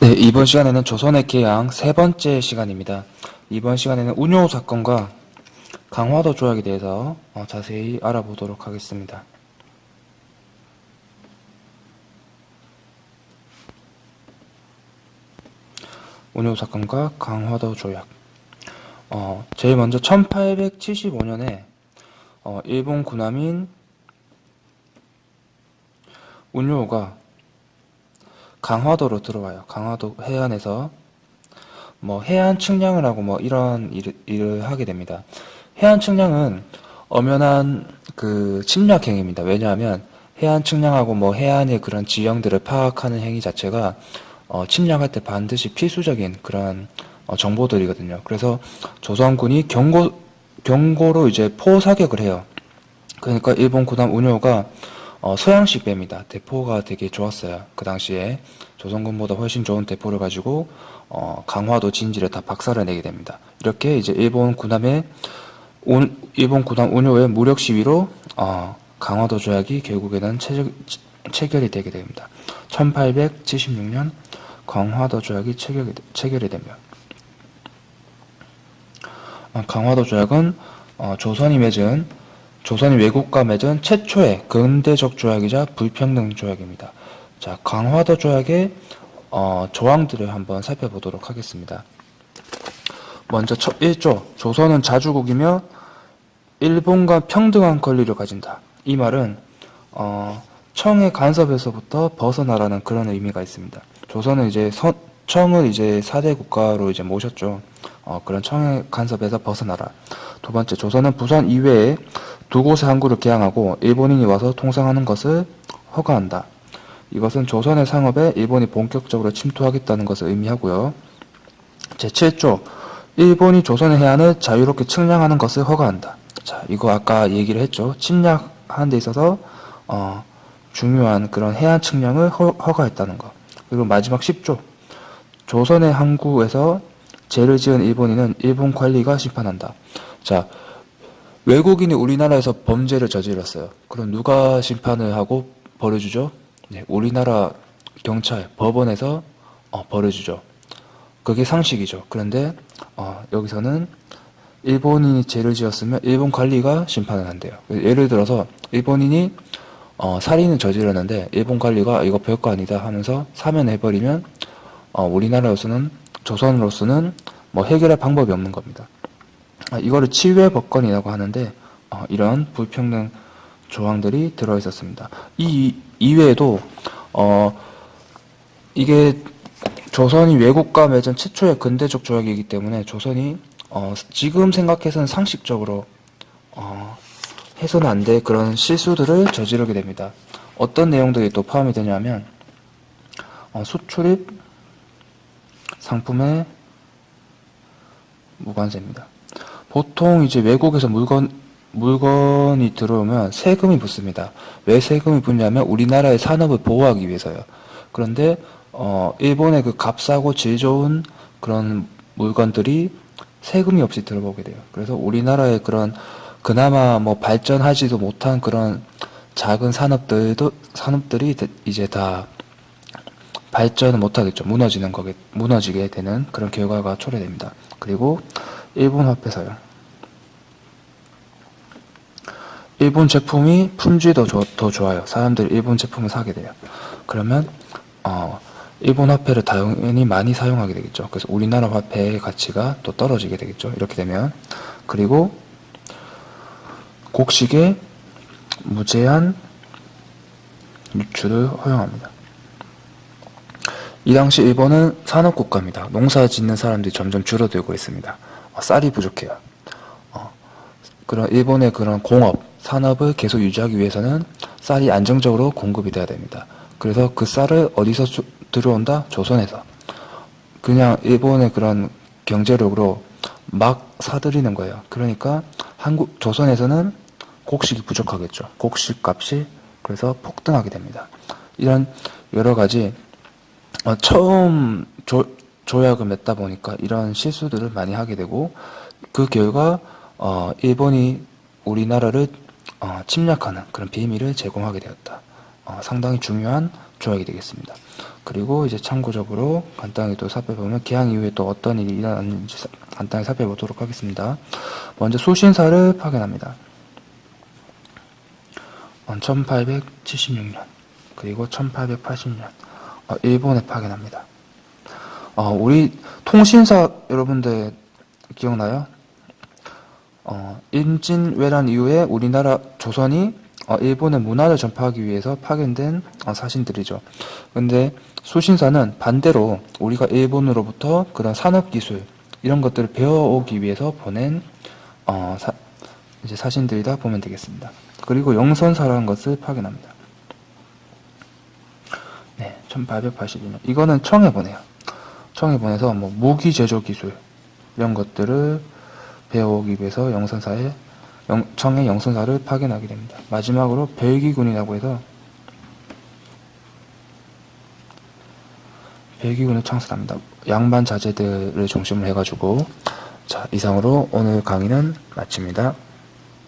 네, 이번 시간에는 조선의 개항 세 번째 시간입니다. 이번 시간에는 운요 사건과 강화도 조약에 대해서 자세히 알아보도록 하겠습니다. 운요 사건과 강화도 조약. 제일 먼저 1875년에 일본 군함인 운요가 강화도로 들어와요. 강화도 해안에서 해안 측량을 하고 이런 일을 하게 됩니다. 해안 측량은 엄연한 그 침략 행위입니다. 왜냐하면 해안 측량하고 해안의 그런 지형들을 파악하는 행위 자체가 침략할 때 반드시 필수적인 그런 정보들이거든요. 그래서 조선군이 경고로 이제 포사격을 해요. 그러니까 일본 군함 운요가 서양식 배입니다. 대포가 되게 좋았어요. 그 당시에 조선군보다 훨씬 좋은 대포를 가지고 강화도 진지를 다 박살을 내게 됩니다. 이렇게 이제 일본 군함 운요의 무력 시위로 강화도 조약이 결국에는 체결이 되게 됩니다. 1876년 강화도 조약이 체결이 되며 강화도 조약은 조선이 외국과 맺은 최초의 근대적 조약이자 불평등 조약입니다. 자, 강화도 조약의 조항들을 한번 살펴보도록 하겠습니다. 먼저 1조, 조선은 자주국이며 일본과 평등한 권리를 가진다. 이 말은 청의 간섭에서부터 벗어나라는 그런 의미가 있습니다. 조선은 이제 청을 이제 4대 국가로 이제 모셨죠. 그런 청의 간섭에서 벗어나라. 두 번째, 조선은 부산 이외에 두 곳의 항구를 개항하고 일본인이 와서 통상하는 것을 허가한다. 이것은 조선의 상업에 일본이 본격적으로 침투하겠다는 것을 의미하고요. 제7조, 일본이 조선의 해안을 자유롭게 측량하는 것을 허가한다. 자, 이거 아까 얘기를 했죠. 침략하는 데 있어서 중요한 그런 해안 측량을 허가했다는 거. 그리고 마지막 10조, 조선의 항구에서 죄를 지은 일본인은 일본 관리가 심판한다. 자, 외국인이 우리나라에서 범죄를 저질렀어요. 그럼 누가 심판을 하고 벌해주죠? 네, 우리나라 경찰, 법원에서 벌해주죠. 그게 상식이죠. 그런데 여기서는 일본인이 죄를 지었으면 일본 관리가 심판을 한대요. 예를 들어서 일본인이 살인을 저질렀는데 일본 관리가 이거 별거 아니다 하면서 사면해버리면 우리나라로서는, 조선으로서는 해결할 방법이 없는 겁니다. 이거를 치외 법권이라고 하는데 이런 불평등 조항들이 들어있었습니다. 이 이외에도 이게 조선이 외국과 맺은 최초의 근대적 조약이기 때문에 조선이 지금 생각해서는 상식적으로 해서는 안 될 그런 실수들을 저지르게 됩니다. 어떤 내용들이 또 포함이 되냐면 수출입 상품의 무관세입니다. 보통 이제 외국에서 물건이 들어오면 세금이 붙습니다. 왜 세금이 붙냐면 우리나라의 산업을 보호하기 위해서요. 그런데 일본의 그 값싸고 질 좋은 그런 물건들이 세금이 없이 들어오게 돼요. 그래서 우리나라의 그런 그나마 발전하지도 못한 그런 작은 산업들이 이제 다 발전을 못하겠죠. 무너지게 되는 그런 결과가 초래됩니다. 그리고 일본 화폐사요. 일본 제품이 품질도 더 좋아요. 사람들이 일본 제품을 사게 돼요. 그러면 일본 화폐를 당연히 많이 사용하게 되겠죠. 그래서 우리나라 화폐의 가치가 또 떨어지게 되겠죠. 이렇게 되면. 그리고 곡식의 무제한 유출을 허용합니다. 이 당시 일본은 산업국가입니다. 농사 짓는 사람들이 점점 줄어들고 있습니다. 쌀이 부족해요. 그런 일본의 그런 공업, 산업을 계속 유지하기 위해서는 쌀이 안정적으로 공급이 돼야 됩니다. 그래서 그 쌀을 어디서 들어온다? 조선에서. 그냥 일본의 그런 경제력으로 막 사들이는 거예요. 그러니까 조선에서는 곡식이 부족하겠죠. 곡식 값이 그래서 폭등하게 됩니다. 이런 여러 가지 처음 조약을 맺다 보니까 이런 실수들을 많이 하게 되고 그 결과 일본이 우리나라를 침략하는 그런 비밀을 제공하게 되었다. 상당히 중요한 조약이 되겠습니다. 그리고 이제 참고적으로 간단히 또 살펴보면 개항 이후에 또 어떤 일이 일어났는지 간단히 살펴보도록 하겠습니다. 먼저 수신사를 파견합니다. 1876년 그리고 1880년 일본에 파견합니다. 우리 통신사 여러분들 기억나요? 임진왜란 이후에 우리나라 조선이 일본의 문화를 전파하기 위해서 파견된 사신들이죠. 근데 수신사는 반대로 우리가 일본으로부터 그런 산업기술 이런 것들을 배워오기 위해서 보낸 이제 사신들이다 보면 되겠습니다. 그리고 영선사라는 것을 파견합니다. 네, 1882년. 이거는 청에 보내요. 청에 보내서 뭐 무기 제조 기술 이런 것들을 배워오기 위해서 청의 영선사를 파견하게 됩니다. 마지막으로 벨기군이라고 해서 벨기군을 창설합니다. 양반 자제들을 중심으로 해가지고 자, 이상으로 오늘 강의는 마칩니다.